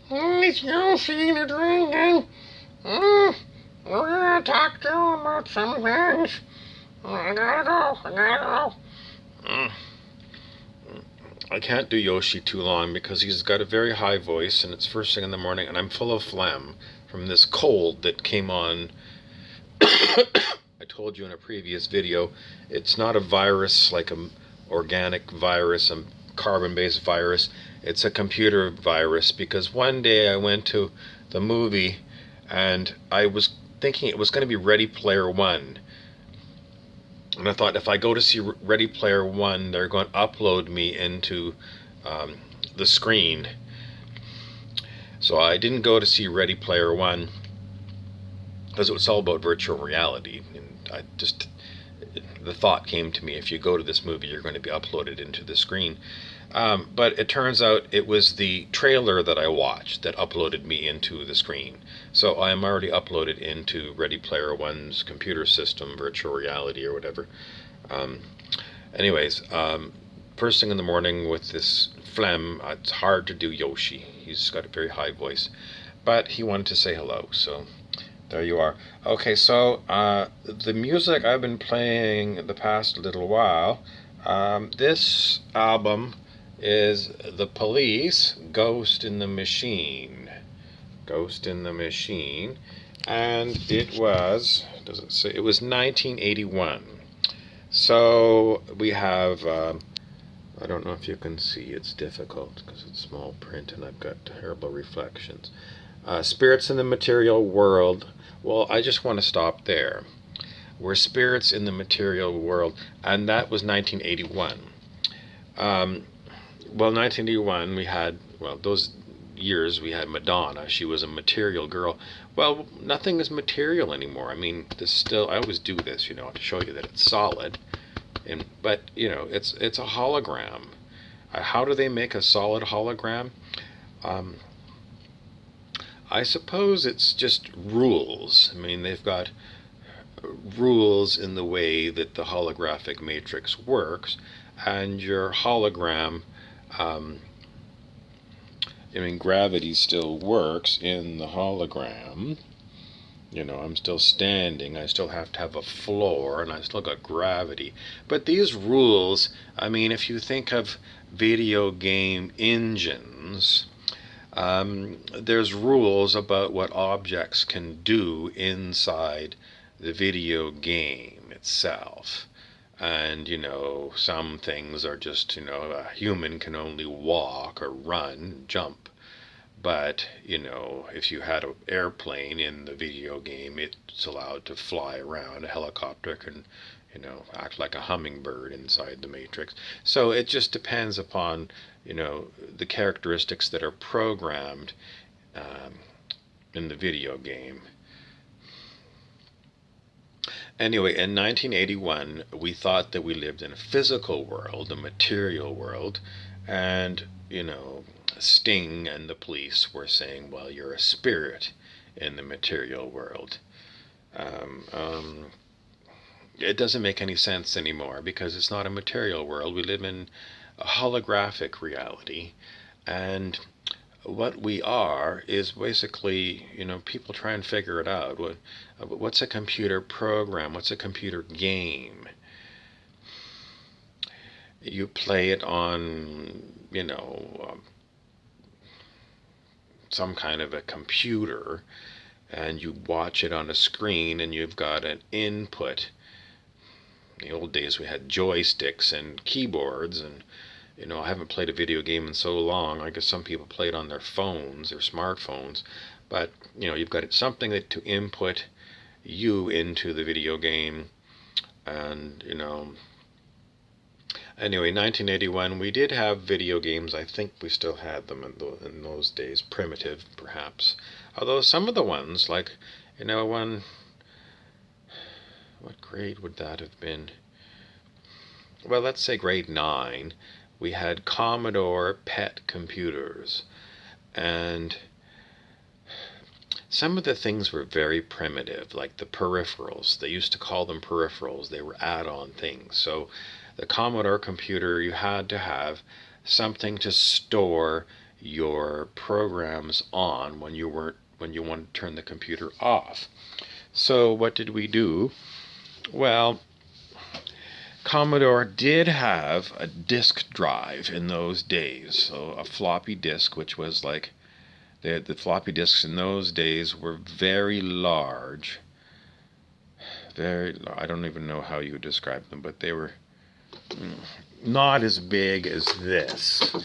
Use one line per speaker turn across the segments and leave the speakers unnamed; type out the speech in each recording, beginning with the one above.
It's Yoshi the Dragon. Mm, we're gonna talk to you about some things. I gotta go. I can't do Yoshi too long because he's got a very high voice and it's first thing in the morning and I'm full of phlegm from this cold that came on. I told you in a previous video, it's not a virus like an organic virus, a carbon-based virus. It's a computer virus because one day I went to the movie and I was thinking it was going to be Ready Player One. And I thought if I go to see Ready Player One, they're going to upload me into the screen. So I didn't go to see Ready Player One because it was all about virtual reality. And the thought came to me, if you go to this movie, you're going to be uploaded into the screen. But it turns out it was the trailer that I watched that uploaded me into the screen. So I am already uploaded into Ready Player One's computer system, virtual reality or whatever. Anyways, first thing in the morning with this phlegm, it's hard to do Yoshi. He's got a very high voice. But he wanted to say hello, so there you are. Okay, so the music I've been playing the past little while, this album is The Police, Ghost in the Machine. Ghost in the Machine. And it was, does it say? It was 1981. So we have, I don't know if you can see, it's difficult because it's small print and I've got terrible reflections. Spirits in the Material World. Well, I just want to stop there. We're spirits in the material world, and that was 1981. Well, 1981, we had, those years we had Madonna. She was a material girl. Well, nothing is material anymore. I mean, I always do this, to show you that it's solid. But, it's a hologram. How do they make a solid hologram? I suppose it's just rules. I mean, they've got rules in the way that the holographic matrix works, and your hologram, gravity still works in the hologram. I'm still standing, I still have to have a floor, and I still got gravity. But these rules, if you think of video game engines, there's rules about what objects can do inside the video game itself. And, some things are just, a human can only walk or run, jump. But, if you had an airplane in the video game, it's allowed to fly around. A helicopter can, act like a hummingbird inside the matrix. So it just depends upon, the characteristics that are programmed in the video game. Anyway, in 1981, we thought that we lived in a physical world, a material world, and, Sting and the police were saying, well, you're a spirit in the material world. It doesn't make any sense anymore because it's not a material world. We live in a holographic reality, and what we are is basically, people try and figure it out. What's a computer program? What's a computer game? You play it on, some kind of a computer, and you watch it on a screen, and you've got an input. In the old days, we had joysticks and keyboards, and I haven't played a video game in so long. I guess some people play it on their phones, their smartphones. But, you've got something to input you into the video game. And, anyway, 1981, we did have video games. I think we still had them in those days. Primitive, perhaps. Although some of the ones, like, what grade would that have been? Well, let's say grade 9. We had Commodore PET computers, and some of the things were very primitive, like the peripherals. They used to call them peripherals. They were add-on things. So the Commodore computer, you had to have something to store your programs on when you want to turn the computer off. So what did we do? Well, Commodore did have a disk drive in those days, so a floppy disk, which was like the floppy disks in those days were very large. I don't even know how you would describe them, but they were not as big as this.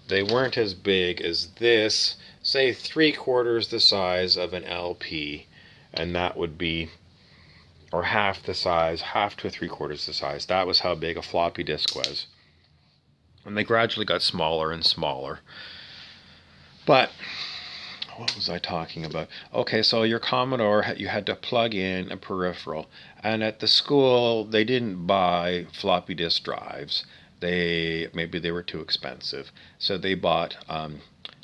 They weren't as big as this, say 3/4 the size of an LP, and that would be, or half the size, half to 3/4 the size. That was how big a floppy disk was. And they gradually got smaller and smaller. But what was I talking about? Okay, so your Commodore, you had to plug in a peripheral. And at the school, they didn't buy floppy disk drives. Maybe they were too expensive. So they bought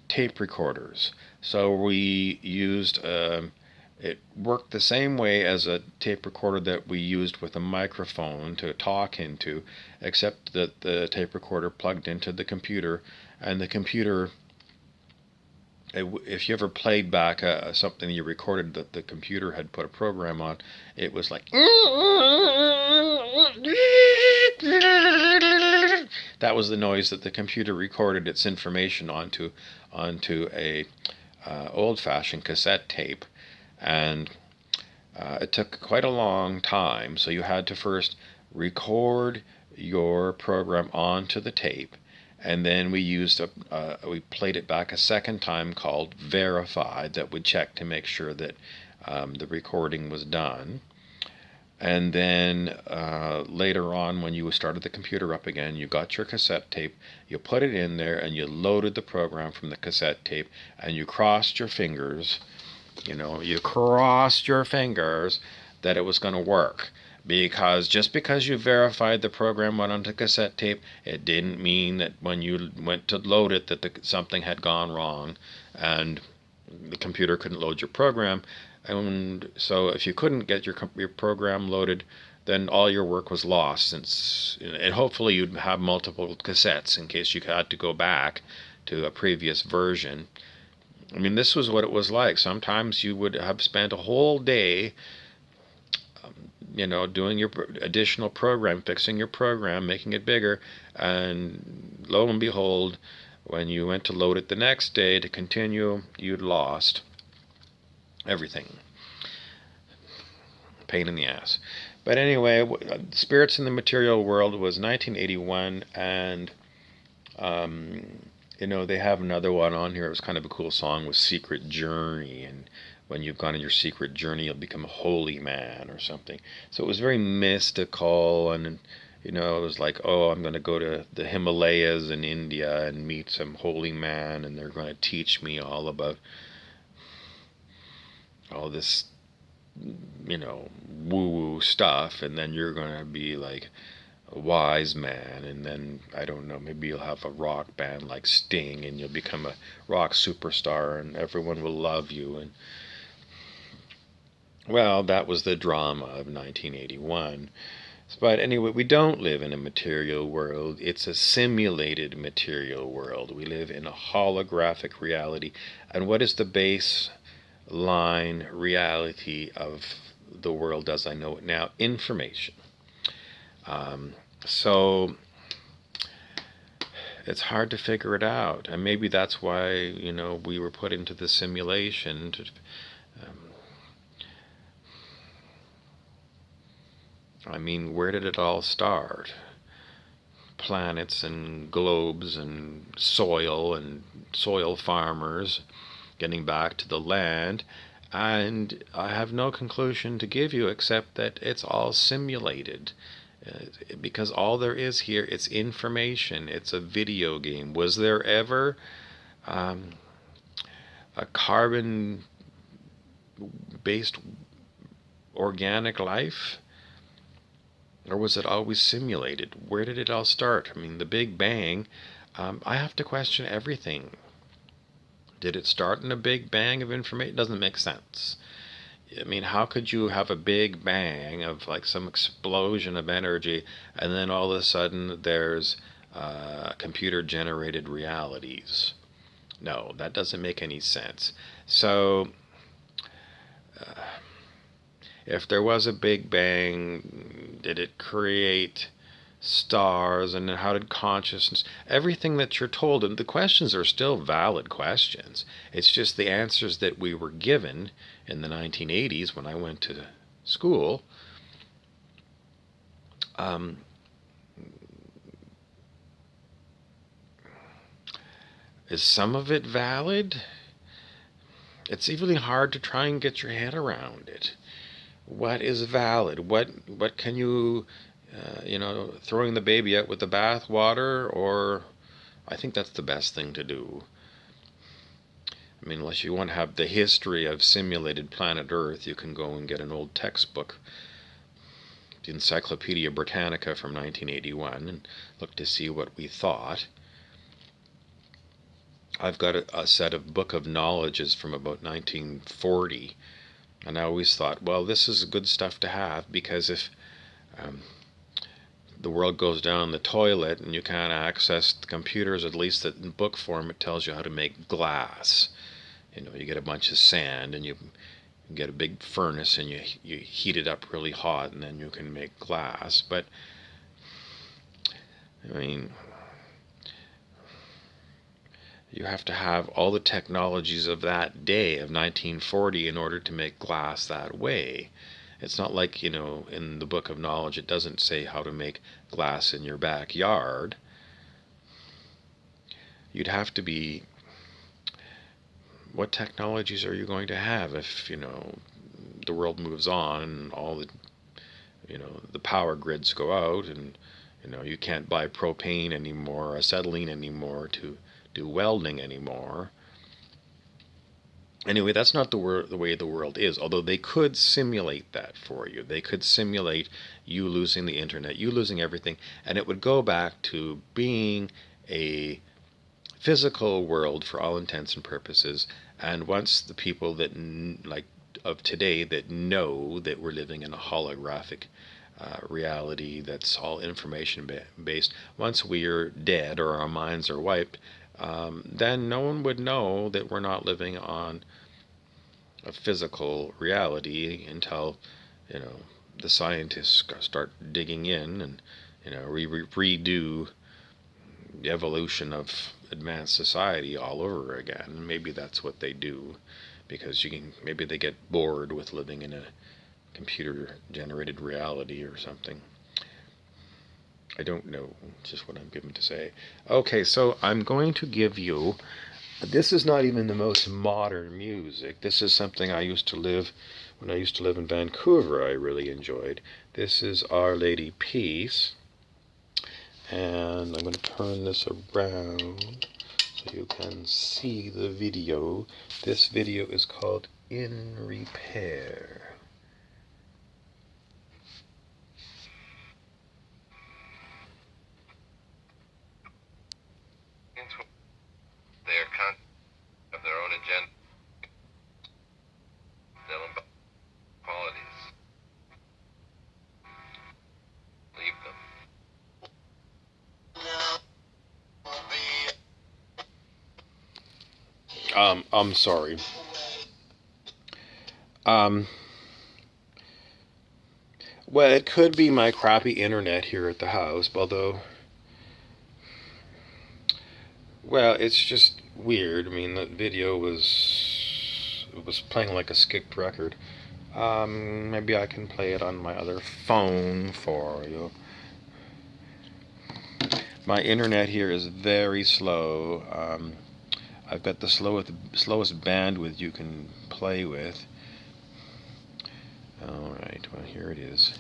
tape recorders. So we used, it worked the same way as a tape recorder that we used with a microphone to talk into, except that the tape recorder plugged into the computer, and the computer, if you ever played back something you recorded that the computer had put a program on, it was like that was the noise that the computer recorded its information onto a old-fashioned cassette tape. And it took quite a long time, so you had to first record your program onto the tape, and then we played it back a second time called verified, that would check to make sure that the recording was done. And then later on, when you started the computer up again, you got your cassette tape, you put it in there, and you loaded the program from the cassette tape, and you crossed your fingers. You crossed your fingers that it was going to work. Because just because you verified the program went onto cassette tape, it didn't mean that when you went to load it that something had gone wrong and the computer couldn't load your program. And so if you couldn't get your program loaded, then all your work was lost. And hopefully you'd have multiple cassettes in case you had to go back to a previous version. I mean, this was what it was like. Sometimes you would have spent a whole day doing your additional program, fixing your program, making it bigger, and lo and behold, when you went to load it the next day to continue, you'd lost everything. Pain in the ass. But anyway, Spirits in the Material World was 1981, and they have another one on here. It was kind of a cool song with Secret Journey, and when you've gone on your secret journey, you'll become a holy man or something. So it was very mystical, and it was like, oh, I'm going to go to the Himalayas in India and meet some holy man, and they're going to teach me all about all this, woo-woo stuff, and then you're going to be like a wise man, and then, I don't know, maybe you'll have a rock band like Sting, and you'll become a rock superstar, and everyone will love you. And well, that was the drama of 1981. But anyway, we don't live in a material world. It's a simulated material world. We live in a holographic reality. And what is the baseline reality of the world as I know it now? Information. So it's hard to figure it out. And maybe that's why, we were put into the simulation to where did it all start? Planets and globes and soil farmers getting back to the land. And I have no conclusion to give you except that it's all simulated. Because all there is here, it's information. It's a video game. Was there ever a carbon-based organic life? Or was it always simulated? Where did it all start? The Big Bang, I have to question everything. Did it start in a big bang of information? It doesn't make sense. How could you have a big bang of like some explosion of energy, and then all of a sudden there's computer-generated realities? No, that doesn't make any sense. So, if there was a Big Bang, did it create stars, and how did consciousness, everything that you're told, and the questions are still valid questions. It's just the answers that we were given in the 1980s when I went to school. Is some of it valid? It's really hard to try and get your head around it. What is valid? What can you, throwing the baby out with the bathwater, or I think that's the best thing to do. I mean, unless you want to have the history of simulated planet Earth, you can go and get an old textbook, the Encyclopedia Britannica from 1981, and look to see what we thought. I've got a set of Book of Knowledges from about 1940, and I always thought, well, this is good stuff to have, because if the world goes down the toilet and you can't access the computers, at least in book form, it tells you how to make glass. You get a bunch of sand and you get a big furnace and you heat it up really hot, and then you can make glass. But I mean, you have to have all the technologies of that day, of 1940, in order to make glass that way. It's not like, in the Book of Knowledge, it doesn't say how to make glass in your backyard. You'd have to be, what technologies are you going to have if, the world moves on and all the, the power grids go out, and, you can't buy propane anymore, or acetylene anymore to do welding anymore. Anyway, that's not the way the world is, although they could simulate that for you. They could simulate you losing the internet, you losing everything, and it would go back to being a physical world for all intents and purposes. And once the people that, of today, that know that we're living in a holographic reality that's all information based, once we are dead or our minds are wiped, then no one would know that we're not living on a physical reality until, the scientists start digging in and, redo the evolution of advanced society all over again. Maybe that's what they do, because maybe they get bored with living in a computer-generated reality or something. I don't know, it's just what I'm given to say. Okay, so I'm going to give you, this is not even the most modern music. This is something when I used to live in Vancouver, I really enjoyed. This is Our Lady Peace, and I'm going to turn this around so you can see the video. This video is called In Repair.
They are conscious of their own agenda, their own qualities. Leave
them. I'm sorry. Well, it could be my crappy internet here at the house, although, well, it's just weird. I mean, the video was playing like a skipped record. Maybe I can play it on my other phone for you. My internet here is very slow. I've got the slowest bandwidth you can play with. Alright, well, here it is.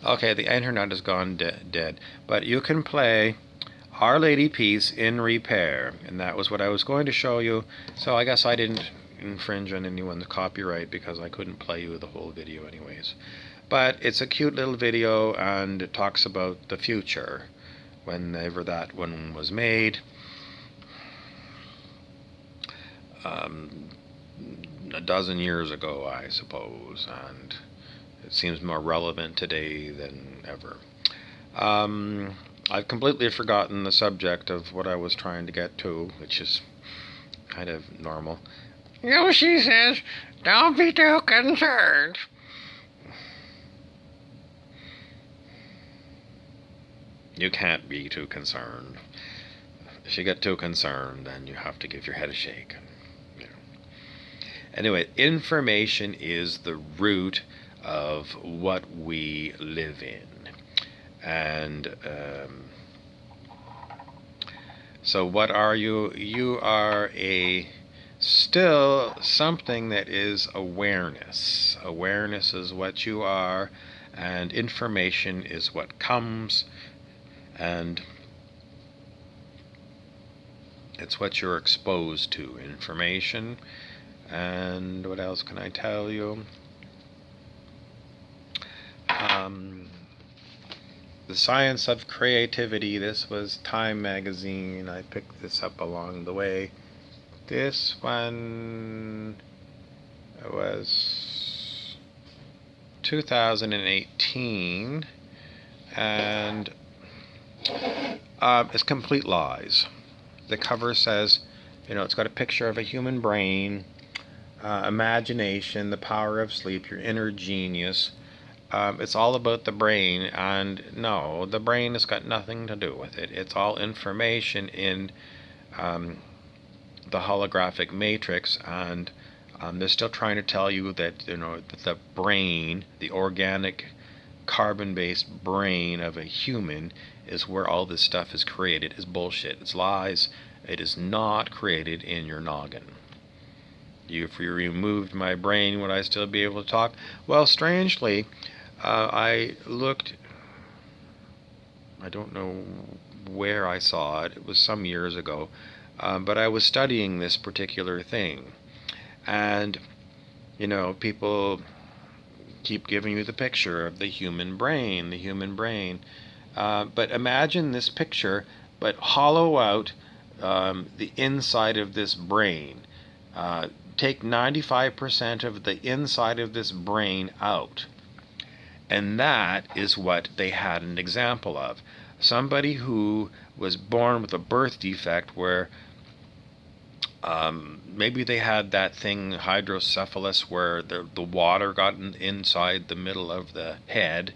Okay, the internet has gone dead, but you can play Our Lady Peace in Repair, and that was what I was going to show you. So I guess I didn't infringe on anyone's copyright because I couldn't play you the whole video anyways. But it's a cute little video, and it talks about the future, whenever that one was made. A dozen years ago, I suppose, and it seems more relevant today than ever. I've completely forgotten the subject of what I was trying to get to, which is kind of normal. Yoshi says, don't be too concerned. You can't be too concerned. If you get too concerned, then you have to give your head a shake. Anyway, information is the root of what we live in. And so what are you? You are still something that is awareness. Awareness is what you are, and information is what comes, and it's what you're exposed to. Information. And what else can I tell you? The Science of Creativity. This was Time magazine. I picked this up along the way. This one was 2018, and it's complete lies. The cover says, it's got a picture of a human brain, imagination, the power of sleep, your inner genius. It's all about the brain, and no, the brain has got nothing to do with it. It's all information in the holographic matrix, and they're still trying to tell you that that the brain, the organic carbon-based brain of a human, is where all this stuff is created. Is bullshit. It's lies. It is not created in your noggin. If you removed my brain, would I still be able to talk? Well, strangely, I looked, I don't know where I saw it. It was some years ago. But I was studying this particular thing. And, people keep giving you the picture of the human brain, but imagine this picture, but hollow out the inside of this brain. Take 95% of the inside of this brain out. And that is what they had an example of. Somebody who was born with a birth defect where maybe they had that thing, hydrocephalus, where the water got inside the middle of the head,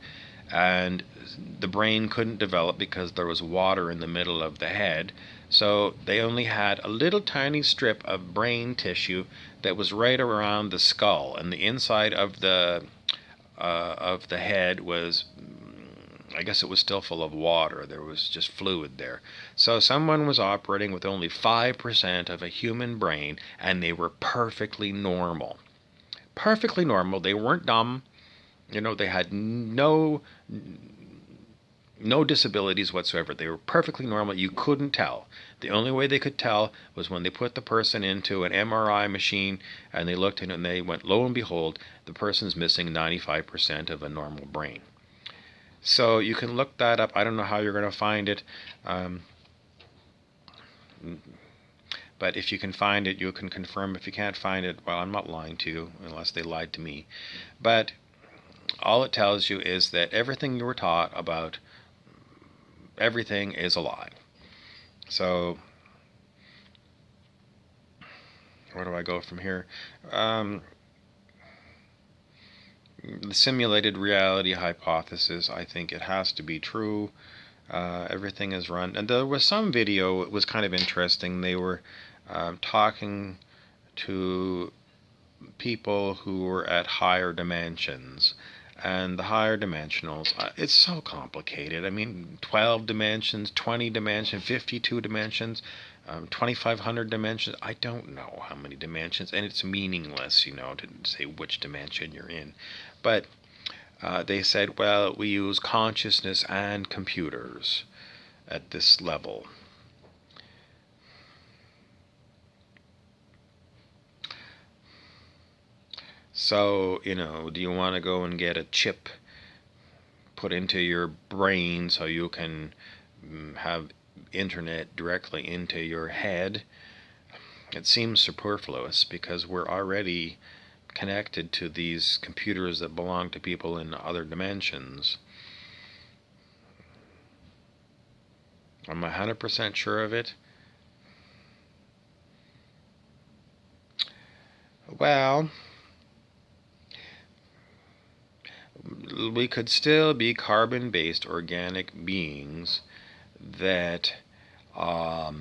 and the brain couldn't develop because there was water in the middle of the head. So they only had a little tiny strip of brain tissue that was right around the skull, and the inside of the head was, I guess it was still full of water. There was just fluid there. So someone was operating with only 5% of a human brain, and they were perfectly normal. Perfectly normal. They weren't dumb. They had no disabilities whatsoever. They were perfectly normal. You couldn't tell. The only way they could tell was when they put the person into an MRI machine and they looked in and they went, lo and behold, the person's missing 95% of a normal brain. So you can look that up. I don't know how you're going to find it. But if you can find it, you can confirm. If you can't find it, well, I'm not lying to you unless they lied to me. But all it tells you is that everything you were taught about everything is a lie. So where do I go from here? The simulated reality hypothesis, I think it has to be true. Everything is run. And there was some video, it was kind of interesting. They were talking to people who were at higher dimensions. And the higher dimensionals, it's so complicated. I mean, 12 dimensions, 20 dimensions, 52 dimensions, 2,500 dimensions. I don't know how many dimensions, and it's meaningless, to say which dimension you're in. But they said, well, we use consciousness and computers at this level. So, do you want to go and get a chip put into your brain so you can have internet directly into your head, it seems superfluous because we're already connected to these computers that belong to people in other dimensions. I'm 100% sure of it. Well, we could still be carbon-based organic beings that are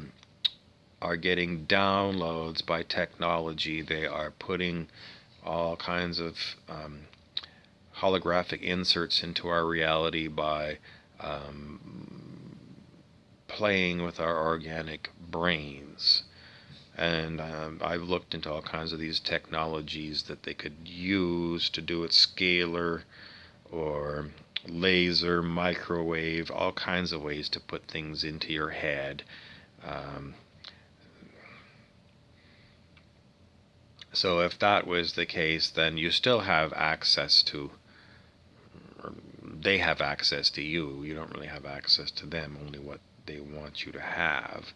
getting downloads by technology. They are putting all kinds of holographic inserts into our reality by playing with our organic brains. And I've looked into all kinds of these technologies that they could use to do it, scalar or laser, microwave, all kinds of ways to put things into your head. So if that was the case, then you still have access to, or they have access to you. You don't really have access to them, only what they want you to have.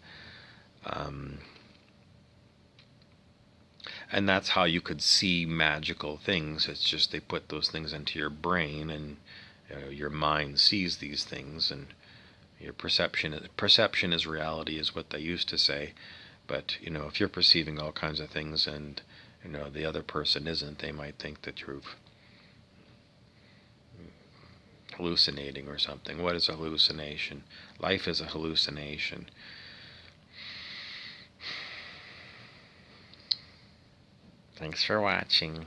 And that's how you could see magical things. It's just they put those things into your brain, and your mind sees these things, and your perception is reality, is what they used to say. But if you're perceiving all kinds of things and the other person isn't, they might think that you're hallucinating or something. What is a hallucination? Life is a hallucination. Thanks for watching.